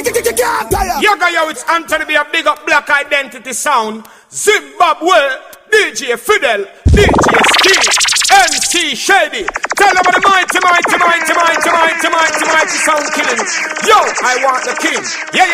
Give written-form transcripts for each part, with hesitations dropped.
Yo, it's Anthony B, a big up Black Identity Sound. Zimbabwe, DJ Fidel, DJ Ski, MC Shady. Tell them the mighty sound killing. Yo, I want the king. Yeah.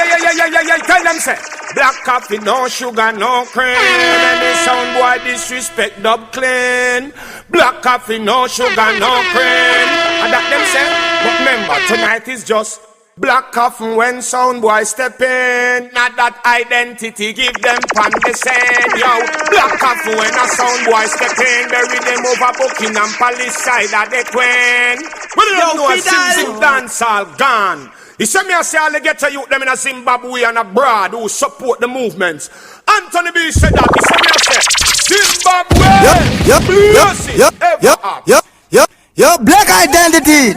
Tell them say, black coffee, no sugar, no cream. And the sound boy disrespect dub clean. Black coffee, no sugar, no cream. And that them say, but remember, tonight is just black coffin when sound boy step in. Not that identity, give them pan the sand. Yo, black coffin when a sound boy step in. Bury them over Buckingham Palace side of the Queen. Well, you don't know a Zim dance all gone. You see me, I say all the ghetto youth them in a Zimbabwe and abroad who support the movements. Anthony B said that. You see me, I say Zimbabwe. Yo, black identity.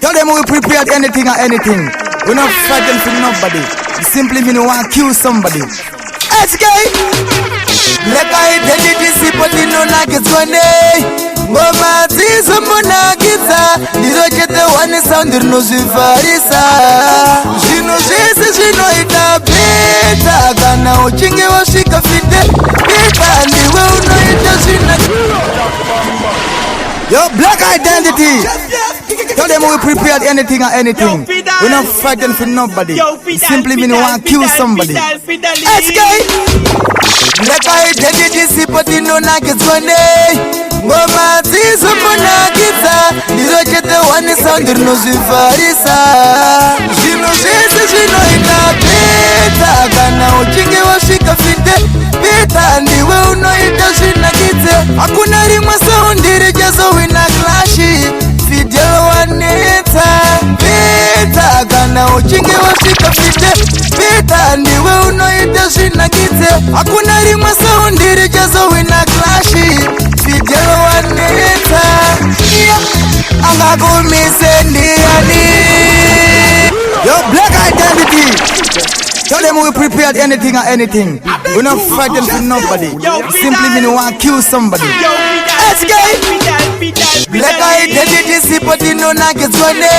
Tell them we prepared anything or anything. We're not fighting for nobody. We simply mean we want to kill somebody. SK! Black identity, sipoti no nakitswane. Ngoma zizo munakitsa. Ndirokete one sound rinozivarisa. Zvino zvese zvinoita beta. Kana uchinge wasvika fide. Beta ndiwe unoita zvinakitsa. Yo, black identity. Tell them we prepared anything or anything. We're not fighting for nobody. We simply mean we want to kill somebody. SK! Black identity, sipoti no nakitswane. Ngoma zizo munakitsa. Ndirokete one sound rinozivarisa. Zvino zvese zvinoita beta. Kana uchinge wasvika fide. Beta ndiwe unoita zvinakitse. Hakuna rimwe sound richazowina clashi. Fidel waneta. Beta kana uchinge wasvika fide. Beta ndiwe unoita zvinakitse. Hakuna rimwe sound richazowina clashi. Fidel waneta. Angakumise ndiani. Yo, black identity. Tell them we prepared anything or anything. We're not fighting for nobody. We simply mean we want to kill somebody. SK! Black identity, sipoti no nakitswane.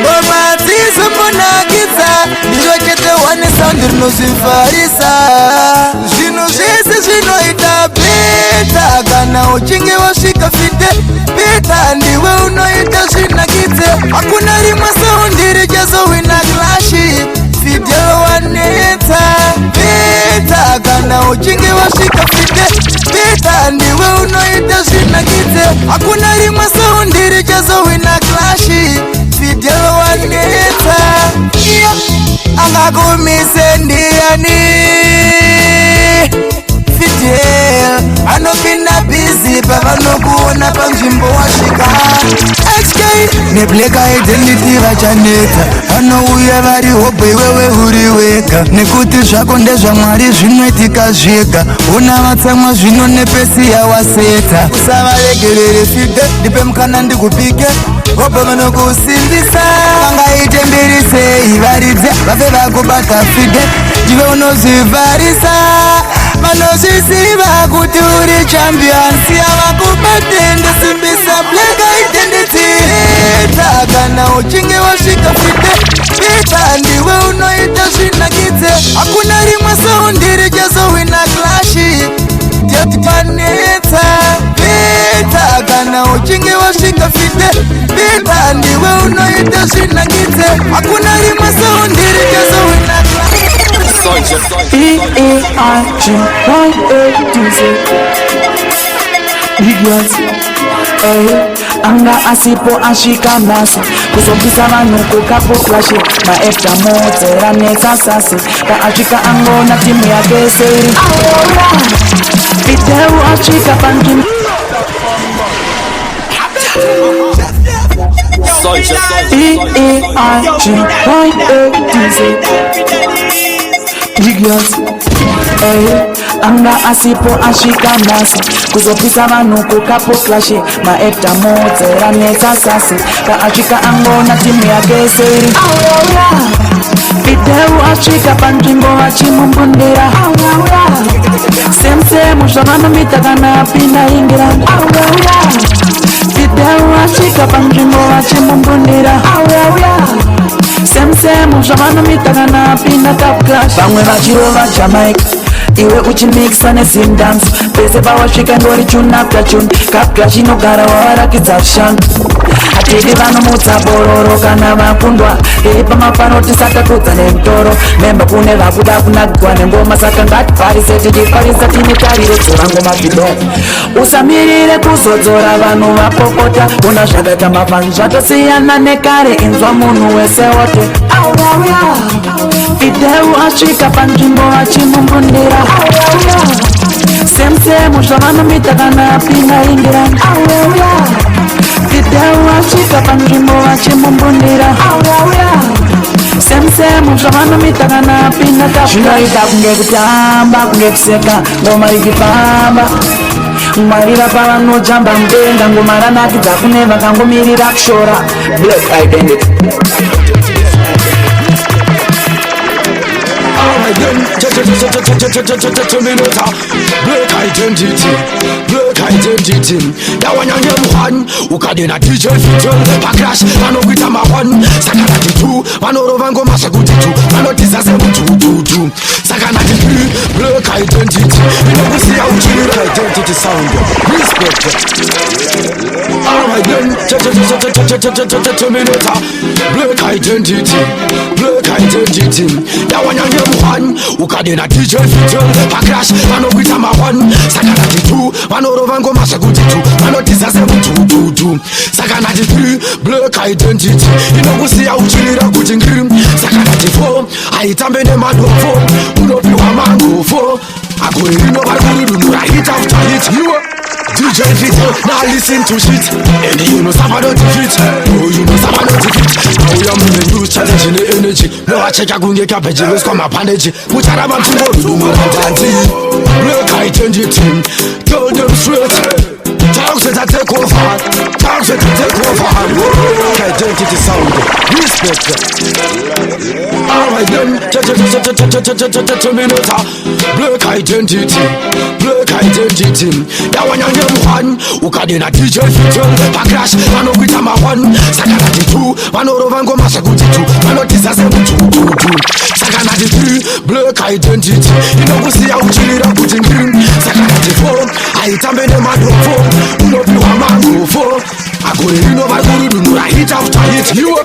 Ngoma zizo munakitsa. Ndirokete one sound rinozivarisa. Zvino zvese zvinoita beta. Kana uchinge wasvika fide. Beta ndiwe unoita zvinakitse. Hakuna rimwe sound richazowina clashi. Fidel waneta. Beta kana uchinge wasvika fide. Beta ndiwe unoita zvinakitse. Hakuna rimwe sound richazowina clashi. Fidel waneta. Angakumise ndiani. Fidel anopinda busy pavanokuona panzvimbo wasvika. SK neblack identity vachaneta. Vanouya vari hope iwewe uri wega. Nekuti zvako ndezvaMwari zvinoitika zvega. Una vatsamwa zvino nepesi yawaseta. Usavaregerere fide. Ndipe mukana ndikupike. Hope vanokusimbisa. Vangaite mbiri sei varidze. Vafe vakubata fide. Ndiwe unozivarisa. Vanozviziva kuti uri champion. Siya vakubate ndosimbisa black identity. Beta kana uchinge wasvika fide. Beta ndiwe unoita zvinakitse. Hakuna rimwe sound richazowina clashi. Ndiyatipaneta. Beta kana uchinge wasvika fide. Beta ndiwe unoita zvinakitse. Hakuna rimwe sound richazowina clashi. Anga asipo ashika nasi kuzobisa vanhu kukapo flash maefta motera nesasasi ka ashika angona timu ya keseri Fidel ashika panjim Anga asipo ashika nasi kuzopisa vanhu kukapo flash maefta motera nesasasi ka ashika angona timu ya keseri Fidel ashika panjimbo achimumbundira Sensemu shavano mitakana apinda ingira Fidel ashika panjimbo achimumbundira Same Shavana mitagana pina top clash Bangwe vachirova Jamaica Iwe uchimixa nesim dance Pese pawasvika ndori tune after tune Cup clash inogara wawarakidza kushango Hatidi vanomutsa bororo kana vakundwa Iri pamafanoti sakakudza nemutoro Memba kune vakuda kunagwa nengoma saka ngatiparise tichiparisa tine tariro dzora ngoma video Usamirire kuzodzora vanhu vapopota Kuna zvakaita mafanzi zvatosiyana nekare inzwa munhu wese wote Video asvika panzvimbo achimumbundira Same zvavanomita kana pinga ingirani Video asvika panzvimbo achimumbundira Same zvavanomita kana pinga kapka Zvinoita kunge kutamba kunge kuseka ngoma ichifamba Marira pavanojamba mudenga ngoma ranakidza kune vakangomirira kushora Black Identity Black identity, black identity. Yawanyange muhan, ukadena DJ Fitel, Backlash, Manoguita Mahan, Sakanati 2, Manorovango Masaguti 2, Manotizaze Mutu, Sakanati 3, black identity. You know we see how black identity sound. Respect. Alright then, black identity, black identity. Yawanyange muhan, ukadena DJ Fitel, Backlash, Manoguita Mahan, Sakanati 2, Manorovango Masaguti 2, Manotizaze Mutu, Sakanati 3, black identity. You know we see how good in green. Sakanati 4, I tambe ne madofo, unopi wa mango 4. I go in over Guru, I hit after hit. You DJ Fitel, now listen to shit. And you know Sabado defeat. Oh, you know Sabado defeat. Now we are moving loose, challenging the energy. No, I check a gunge cabbage, let's come up energy. Which are about to go to more than Black identity, tell them straight. Talks that I take over, talks that I take over. Black identity sound, respect. Alright then, black identity, black identity. Yawanyange muhan, ukadena DJ Fitel, Backlash, Manoguita Mahan, Sakanati 2, Manorovango Masaguti 2, Manotizaze Mutu, Sakanati 3, black identity. You know we see how chillira putting green. Sakanati 4, I tambe ne madofo, unopi wa mango 4. I go in over Guru, I hit after hit. You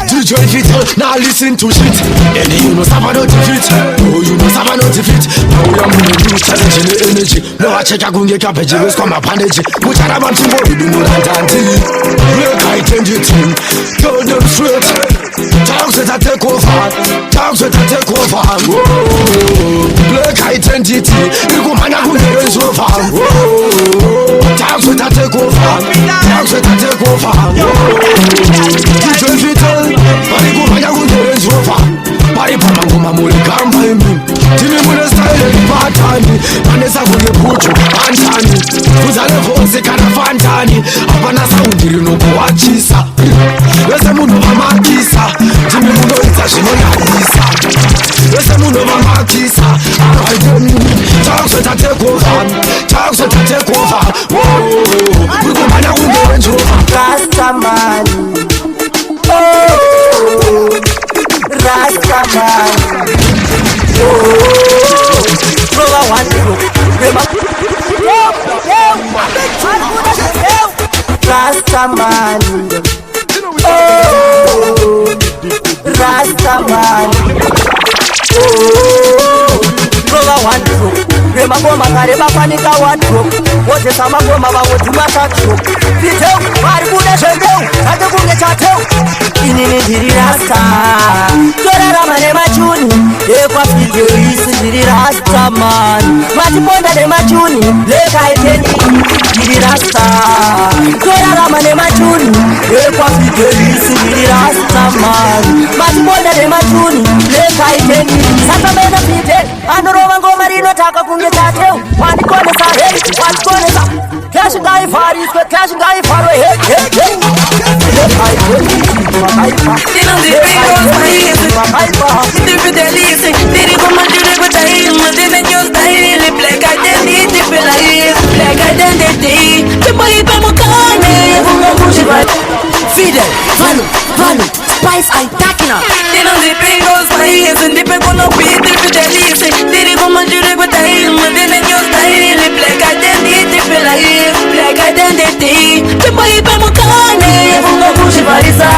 DJ Fitel, now listen to shit. And you know Sabado defeat. Oh, you know Sabado defeat. Now we are moving through challenging the energy. No, I check a gunge cabbage, let's come up energy. Which are about to go to more than black identity, tell them straight. Talks that I take over, talks that I take over. Black identity, you go man, I go there is over. Talks that I take over, talks that I take over. DJ Fitel, bari go man, I go there is over. Bari pama go mamuli kamba imi. Timi mune style ni patani, manesa kwenye puchu antani. Kuzale vozi kana fantani, apana saundiri no kuachisa. Wese muno mamakisa, timi muno ita shino yadisa. Wese muno mamakisa, alright. Talks that I take over, talks that I take over. Whoa, we go man, I go there is over. Rastaman, oh, Rastaman, oh, Rolla one, Rastaman, oh, Rastaman, oh, Rolla one. Remagoma kareba panika watu wote sama goma bawotu matatu Fitel maribude shendeu ate kunge chateu inini diri rasta Tora ramane machuni ekwa Fitel isi diri rasta man Matiponda de machuni leka etendi diri rasta Tora ramane machuni ekwa Fitel isi diri rasta man Matiponda de machuni leka etendi Sasa mena Fitel andorova ngoma rino taka kunge chateu Wani kone sa hey, wani kone sa Cash guy fari, cash guy faro hey, hey, hey Dino di primo paese Di fidelisi, di ricomandire questa ilma Di vecchio stile, black identity per la black identity Che poi per mucane Fidel, Vanu Spice Aitakina. Tino de pingos países, de pego no pide fidelice. Diri como jure with the him, dine news daily. Black identity, feel like black identity. Tipo ipe mukane, fungo kushi parisa.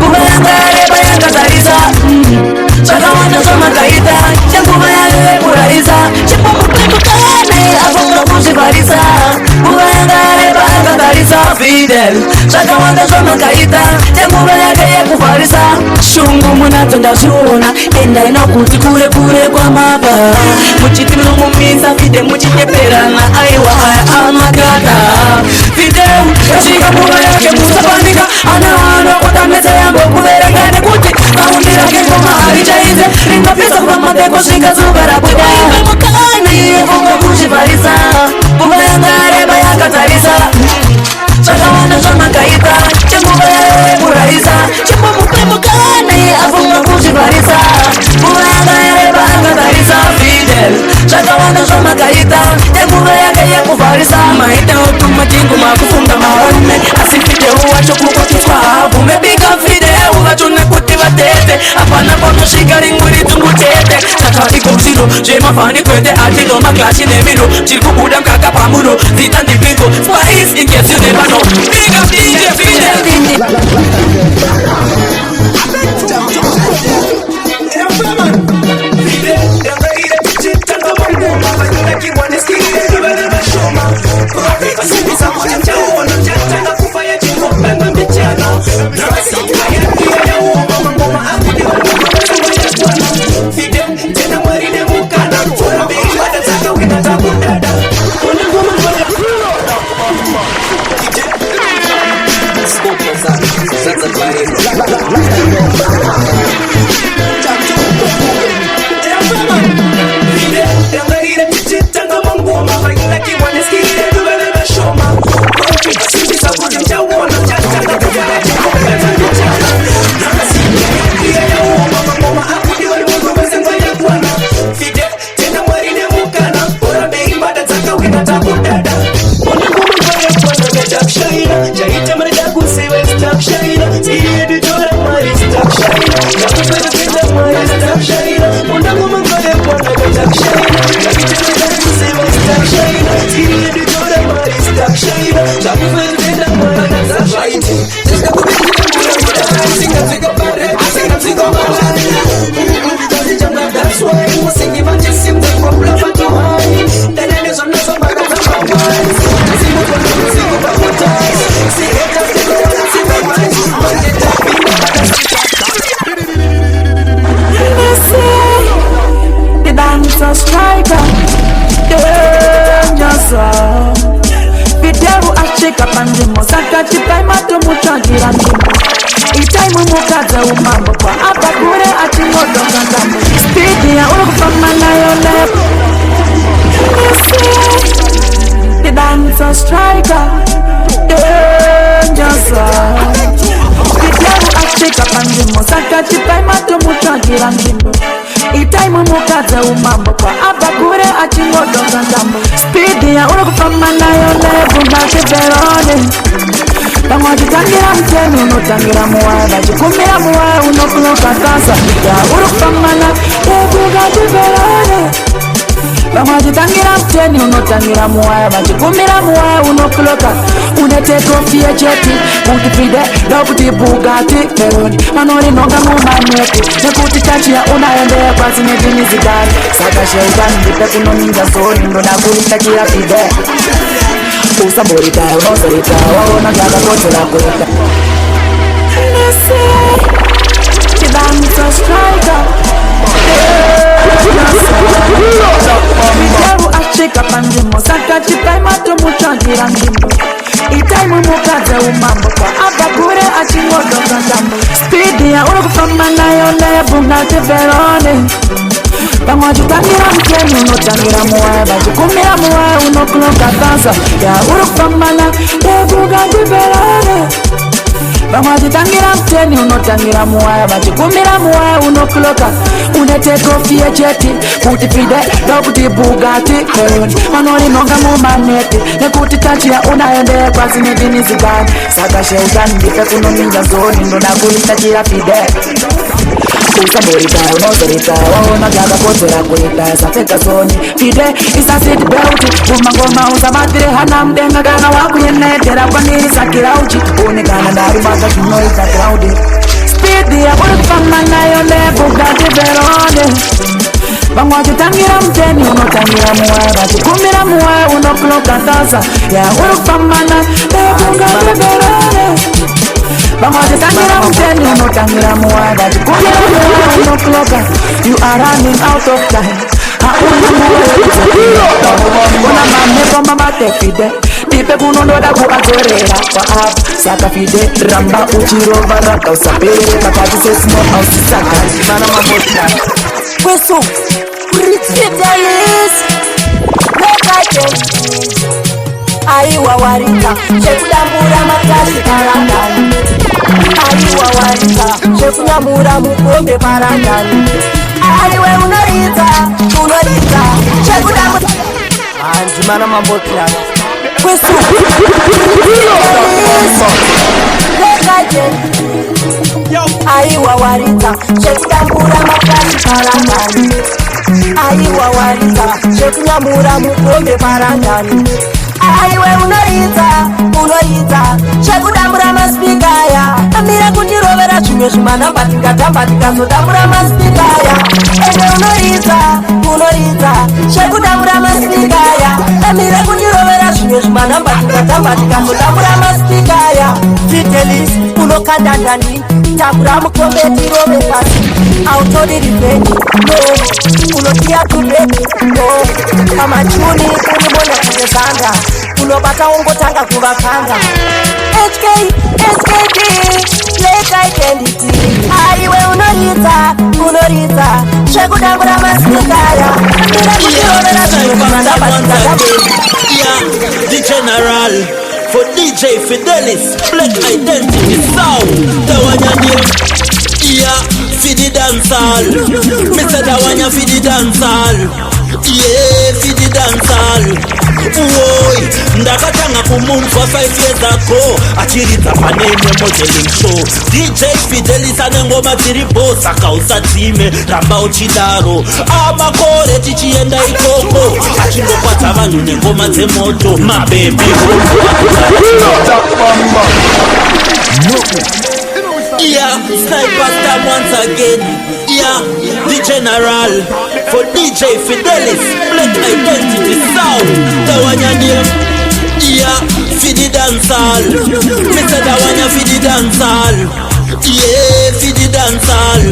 Kubayangare bayanga tarisa. Chaka wanda soma kaita, chakubayangare puraiza. Tipo mupe mukane, fungo kushi parisa. Kubayangare bayanga tarisa. Fidel, chaka wanda soma kaita, chakubayangare kufarisa. Shungu munatonda shuna, enda inokuti kure kure kwa maba. Muchiti mlumumiza fide muchinyepelana, aiwa haya amagata. Fidel, yashika muga yake musabandika, ana kwa tameza yangu kubera gane kuti. Kaundira kengo mahali chaize, ringa pisa kwa mateko shika zubara buda. Ibe mukani, funga kushifariza, kubayangare bayaka tarisa. Chaka wana shama kaita, chembuga ya muraiza. Chembu mupe mukani, afunga kushifariza, kubayangare bayaka tarisa. Fidel, chaka wana shama kaita, chembuga ya kufarisa. Maita otuma jingu makufunga maone, asifite uwacho kukotitwa. Umepiga Fidel, uvachune kuti vatete. Apana pono shikari nguri tungu tete. Chaka iko msiro, jema fani kwete atilo maklashi nemiro. Chirku buda mkaka pamuro, zita nipingo. Spice in case you never know. Big up DJ Fidel. Umambo kwa hapa kure ati moto kandamu. Speed ya urukufama na yole. The dancer striker, dangerous. Vijana achika pandimo, saka chipai mato muchagira ngimbo. Itaimu mukaze umambo kwa hapa kure ati moto kandamu. Speed ya urukufama na yole, bumake verone. Tangira mteni unotangira muwae, bajikumira muwae unokuloka sasa. Ya urukufamana, ebuga jiverane. Tangira mteni unotangira muwae, bajikumira muwae unokuloka. Unete kofia cheti, mutipide, loputi bugati, peroni. Manori noga mumaneti, nekuti tachia unaendea kwa zinedini zidani. Saka sheitani, dipe kunoninja soni, ndo nakulita kila fide. Usaborita, unosorita, waona gaga kote la kuta. Kidanza striker, Vijana achika pandimo, saka chipai mato muchagira ngimbo. Itaimu mukaze umambo kwa hapa kure ati moto kandamu. Speed ya urukufama na yole, bungate verone. Tangira mteni unotangira muwae, bajikumira muwae unokuloka sasa. Ya urukufamana, ebuga jiverane. Bamazitangira mteni unotangira muwaya, bachikumira muwaya unokuloka, uneteka ofie cheti, kuti fide dokuti Bugatti manori nonga mumaneti, nekuti tachia unaende kwa zinedini zigani, saka sheutani ndipe kunominja zoni, ndo nakuitachia fide usamborita unozorita waona jaga kodzera kuita safeka soni fide isa city belt umangoma usamatire hana mdenga kana wakuyenedera kwanirisa kirauchi onekana ndari maka zvinoita crowd speed ya burfama nayo nebugati verone vamwe vachitangira muteni unotangira muwaya vachikumira muwaya unokuloka tasa ya urufamana nebugati verone vamwe vachitangira muteni unotangira muwaya vachikumira muwaya unokuloka you are running out of time una manepo mamatefide ndipe kunondoda kuadzorera kwaap saka fide ramba uchirova raka usapereka patisesinomausisaka mana mamota kweso Fidelis lekake aiwa warika chekudambura matasi parandani aiwa warika chekunyamura mukombe parandani aiwe unoridza chekudambura anti mana mambotia kweso lekake aiwa warika chekudambura matasi parandani aiwa warika chekunyamura mukombe parandani aiwe unoita chekudambura maspikaya amira kundirovera zvimwe zvimanamba tingatamba tikazodambura maspikaya ende unoita chekudambura maspikaya amira kundirovera zvimwe zvimanamba tingatamba tikazodambura maspikaya Fidelis unokanda ndani takura mukombe tirove pasi autori riveni no unotia tubeki no pamachuni unibona kuzezanga unobata ungotanga kuvakanga HKD Lake Identity aiwe unoridza chekudambura masikaya The General for DJ Fidelis Black Identity Sound Tawanya yeah, for the dancehall Mr. Tawanya for the dancehall yeah, for the dancehall Uoi, ndakatanga kumunzwa 5 years ago achiridza panene modeling show DJ Fidelis anengoma dziri boss akausadzime ramba uchidaro amakore tichienda ikoko achingokwata vanhu nengoma dzemoto mabebi yeah, Sniper Star once again yeah, the General for DJ Fidelis Black Identity Sound Tawanya name yeah, for the dancehall Mr. Tawanya for the dancehall yeah, for the dancehall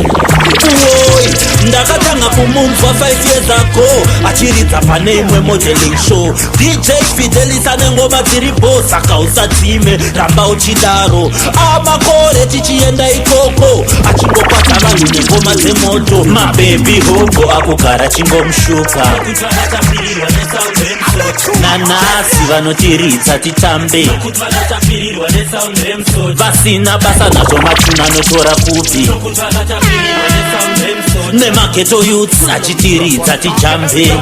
Uoi, ndakatanga kumunzwa 5 years ago achiridza paneimwe modeling show DJ Fidelis anengoma dziri boss akausadzime ramba uchidaro amakore tichienda ikoko achingokwata vanhu nengoma dzemoto mabebi hogo akugara chingomshuka nanasi vanotiridza titambe vasina basa nazvo machuna anotora kupi nemageto youths achitiridza tijambe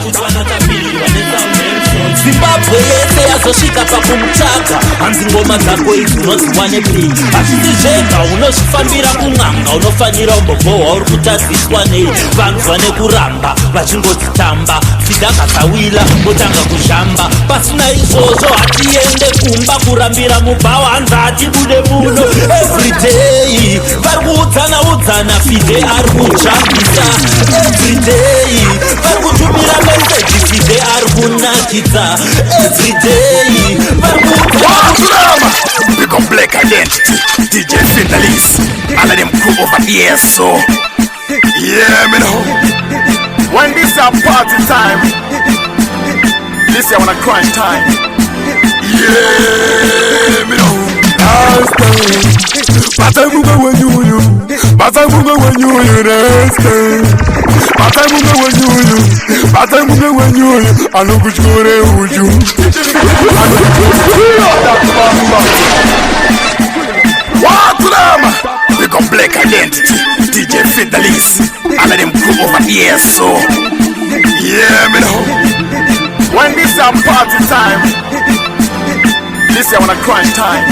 Zimbabwe yese yazosvika pakumutaka hanzi ngoma dzako idzi unodziwa nepi asisi zvega unozvifambira kun'anga unofanira umbogohwa uri kutadziswa nei vanhu vane kuramba vachingodzitamba fidakasawila otanga kuzhamba pasina izvozvo hatiende kumba kurambira mubhawa hanzi hatibude muno everyday vari kuudzana fide ari kujambisa everyday vari kutumira meseji fide ari kunakidza everyday we got Black Identity DJ Fidelis all of them crew over here so yeah me know when this a party time this I wanna crunch time yeah me know Batamunga when you I know which go What Mama, we got Black Identity, DJ Fidelis, all of them crew over here, so yeah, me know. When this a party time, this I wanna crunch time.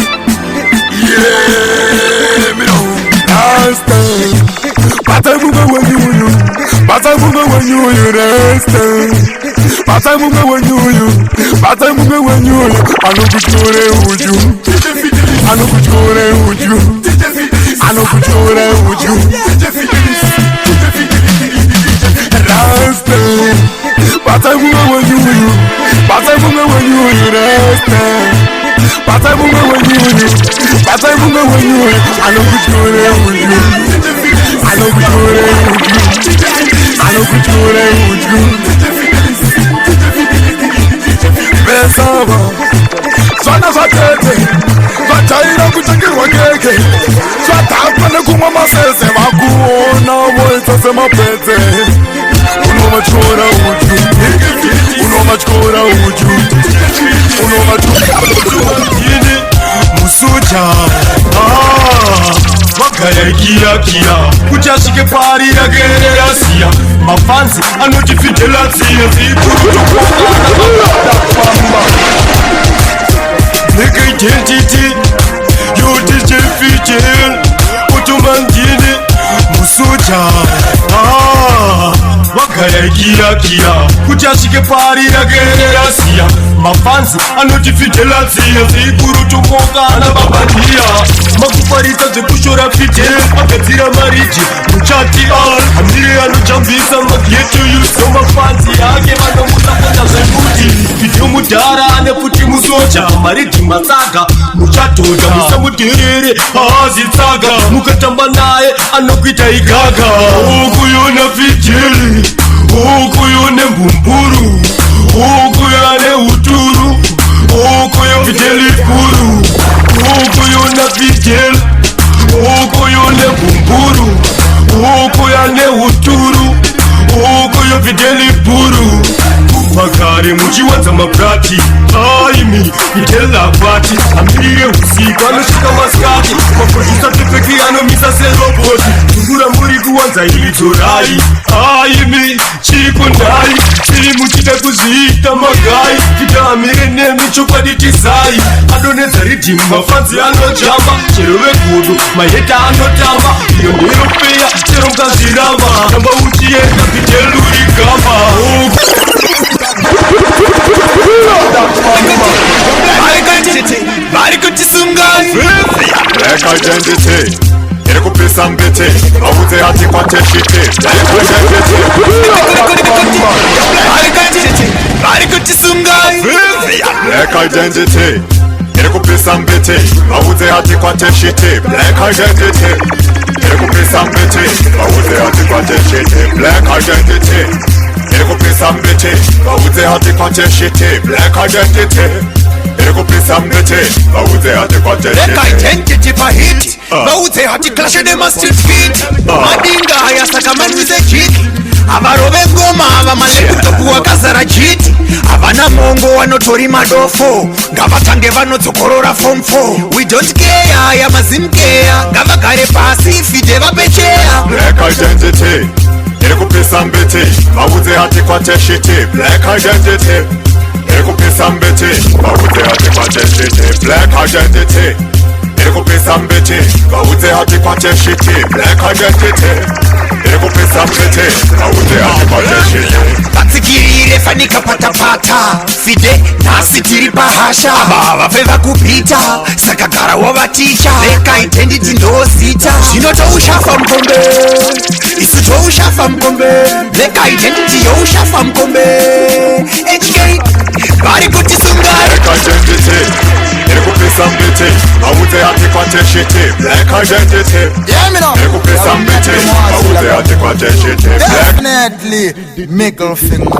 Yeah, me know. Last time, but I move when you, but I move when you last time. But I move when you, but I move when you. I know good with you. I know good with you. I know good with you. Last time, but I move when you, but I move when you last time. But I move when you, but I move when you. I know good with you. I know good with you. I know good with you. Besava, Zona Zatete, Vataira Kutakirwa Keke, Zatapana Kuma Masese, Makuona, Moita Mapete, Unomachora Uju, Unomachora Uju, Unomachora Uju, Musuja, Wakaya Kia, Kuchashike Pari again, Asia, Mafansi, Anotifidelatia, Black Identity, you DJ Fidel, Utumangini, Musuja, Wakaya Kia, Kuchashike Pari again, Asia, Mafansi, Anotifidelatia, Zikuru Tumoka, na Babadia, Makuparita, the Kushora Fidel, Makatira Mariji, Muchati all, Amiri Anujambisa, Makietu, you so Mafansi, Agema, Mutapata Zemuti, Vidumudara, and Puti Musoja, Mariti Masaga, Muchatoga, Musamutere, Azitaga, Mukatambanae, Anokita Igaga, Okuyona Fidel, Okuyone Bumburu, Okuyane Uturu, Okuyo Fideli Puru, Okuyona Fidel, Okuyone Bumburu, Okuyane Uturu, Okuyo Fideli Puru. Makari muchiwadza mabrati aimi Fidela Pati Amire usiku anoshika maskati Maproducer tepeki anomisa seroboti Tungura muri kuwanza ilitorai aimi chikondai Chiri muchida kuzita magai Fida amire nemi chokwadi tisai Adoneza ridimu mafanzi anojamba Cherowe kudu mayeta anotamba Iyo ndiro peya chero mkazirama Namba uchienda Fidelu igamba Black Identity, Erikupisa mbete, Awuze hati kwa teshite. Black Identity, Erikupisa mbete, Awuze hati kwa teshite. Black Identity, Erikupisa mbete, Awuze hati kwa teshite. Black Identity, Erikupisa mbete, Awuze hati kwa teshite. Black Identity, Erikupisa mbete, Awuze hati kwa teshite. Black Identity pa hit, Awuze hati clash de mastic feet. Madinga haya sakaman with a kick. Abarobe ngoma abamale kutokuwa kazara jiti. Abana mongo wanotori madofo. Ngavatange vanotsokorora form 4. We don't care ya mazimkea. Ngavagare pasi fide vapechea. Black Identity, Erikupisa mbete, Awuze hati kwa teshite. Black Identity, Erikupisa mbete, Awuze hati kwa teshite. Black Identity, Erikupisa mbete, Awuze hati kwa teshite. Black Identity, Erikupisa mbete, Awuze hati kwa teshite. Batsikirire fanika patapata. Fide nasi tiri bahasha. Baba feva kupita. Sakagara wavatisha. Black Identity ndo sita. Zinoto ushafa mkombe. Isuto ushafa mkombe. Black Identity yo ushafa mkombe. HK bari kutisunga. Black Identity, Erikupisa mbete, Awuze hati kwa teshite. Black Identity, Yeah, me know. Erikupisa mbete, Awuze hati kwa teshite. Definitely, middle finger.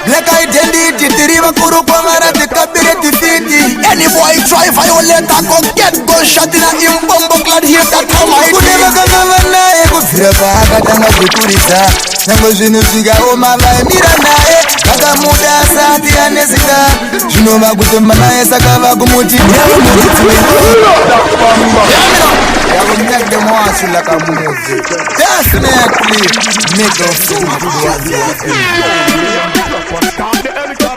Black Identity, Tiriva Kuru Pangara, the cabinet defeat. Any boy try violate, I go get gunshot in a him, bomb clad here, that come. I could never go, akatanga zvekurisa nyange zvinhu zvikoma vaimira naye vakamuda asati aneseka zvinova kutomba naye saka vakumuti ndeo muridzi I will make them watch you like a movie. Definitely make them feel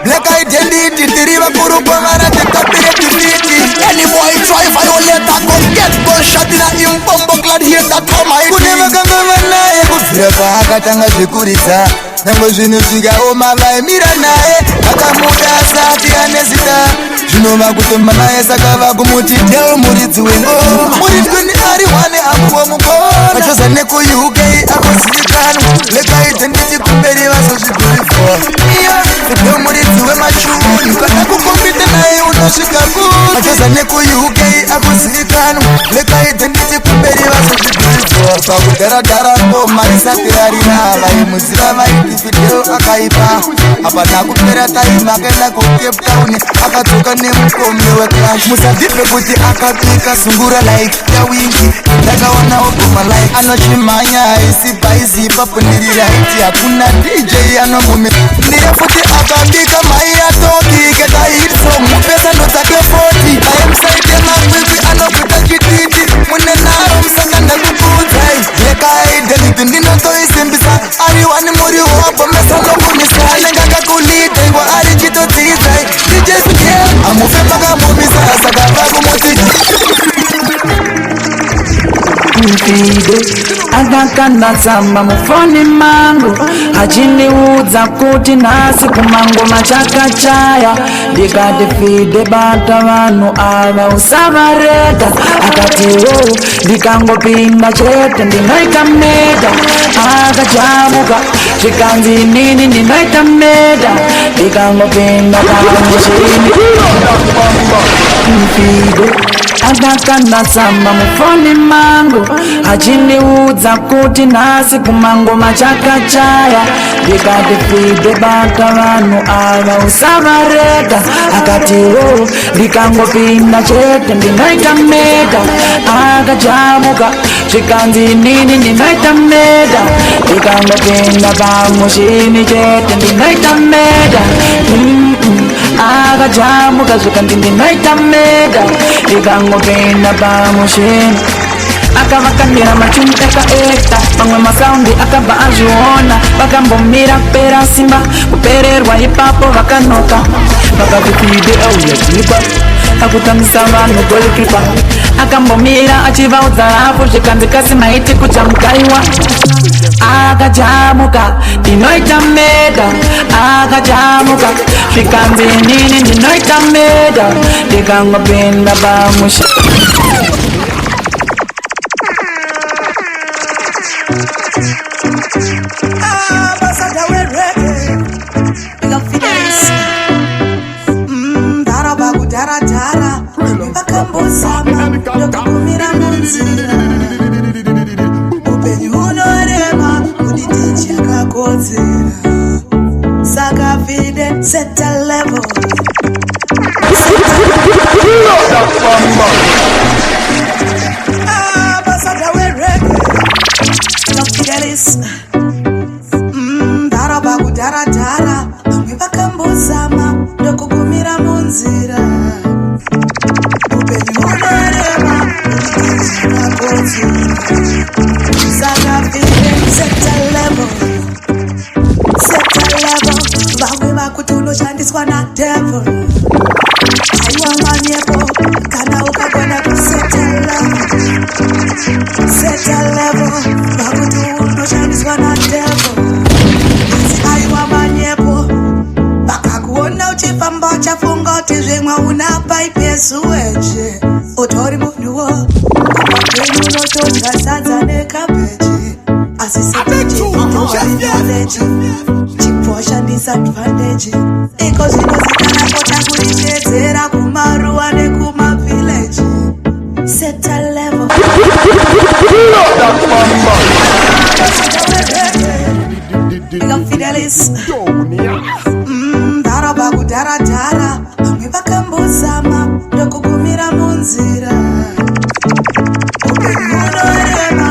Black identity, deriva kurupa mara teka creativity. Any boy try violate that gun get gunshot in a him bumbo glad hear that come I kuneva kangama naye kufirapa akatanga zvikurisa nango zvinhu zvikaoma vaimira naye vakamuda asati anesita zvinova kutomba naye saka vakumuti ndeo muridzi wengo muridzi ari wane amuwo mukona vachoza neku UK akuzivikanwa lekaite nditi kumberi vazozvigurifwa iyo ndeo muridzi wemachuni kana kukombita naye unosvika kuti vachoza neku UK akuzivikanwa lekaite nditi kumberi vazozvigurifwa pakudharadhara ngoma risati rarina vaimuziva vaiti Fidel akaipa apana kupera time akaenda ku Cape Town akadzoka nemukombe weClash musadhipe kuti akapika sungura like yawingi ndakaona ogoma like anochimhanya haisi baizi ipapo ndiri right hakuna DJ anomumi ndiye futi akapika mai atoki keta hit song mupesa ndo dzake 40 aemsaite makwikwi anokuta chititi mune naro musaka ndakukudzai leka identity ndinotoisimbisa ari wani muri hopo mesa lokumisa nengakakulita ingwa ari chitodzidzai ndijesuke amufe pakamumisa saka vakumuti Mfide akakandatsamba mufoni mangu achiniudza kuti nasi kumangoma chakachaya ndikati Fide bata vanhu ava usavarega akatiwo ndikangopinda chete ndinoita meda akachamuka zvikanzi nini ndinoita meda ndikangopinda pamuchini Mfide akakandatsamba mufoni mangu achiniudza kuti nasi kumangoma chakachaya ndikati Fide bata vanhu ava usavarega akatiwo ndikangopinda chete ndinoita meda akachamuka zvikanzi nini ndinoita meda ndikangopinda pamuchini chete ndinoita meda akachamuka zvikanzi ndinoita meda ndikangopinda pamuchini akavakanira machuni ekaeta mamwe masaundi akabva azviona vakambomira kupera simba kupererwa ipapo vakanoka vakati Fide auya jipa akutambisa vanhu golikipa akambomira achivaudza hapo zvikanzi kasi maiti kuchamukaiwa akachamuka ndinoita meda akachamuka zvikanzi nini ndinoita meda ndikangopinda pamusha Dara vakambozama ndokukumira munzira upenyu unorema kuditi chakakodzera saka Fide set a level basada werege Fidelis dara vakudharadhara vamwe vakambozama ndokukumira munzira Saka Fide set a level vamwe vakuti unoshandiswa na devil aiwa manyepo kana ukagona kuseta level vakuti unoshandiswa na devil aiwa manyepo vakakuona uchifamba chafunga kuti zvimwe una paipesu weje utori munhuwo apapenyu unotodya sadza nekabeji asi sepeji chiposhandisa advantage iko zvinozikana kota kuritedzera kumaruwa nekumavileji set a level Fidelis dharaba kudharadhara vamwe vakambozama ndokukumira munzira upenyu unorema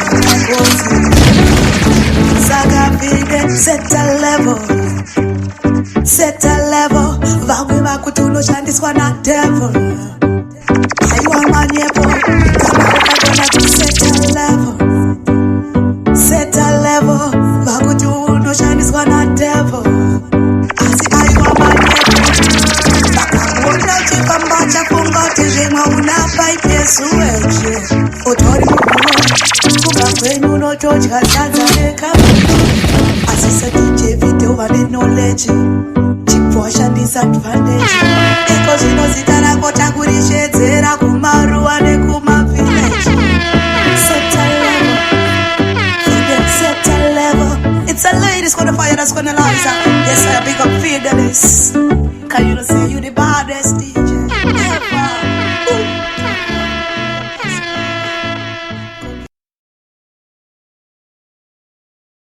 chakakodzera zvemwe unapa ipesu wezve utori muruwa kuba kwenyu unotodya sadza nekababa asi sedijevhidho vane knowledge chibvo washandisa advantage iko zvino zita rako takurishedzera kumaruwa nekumavileji It's a ladies gonna fire that's gonna lie. Yes, I pick up Fidelis. Can you say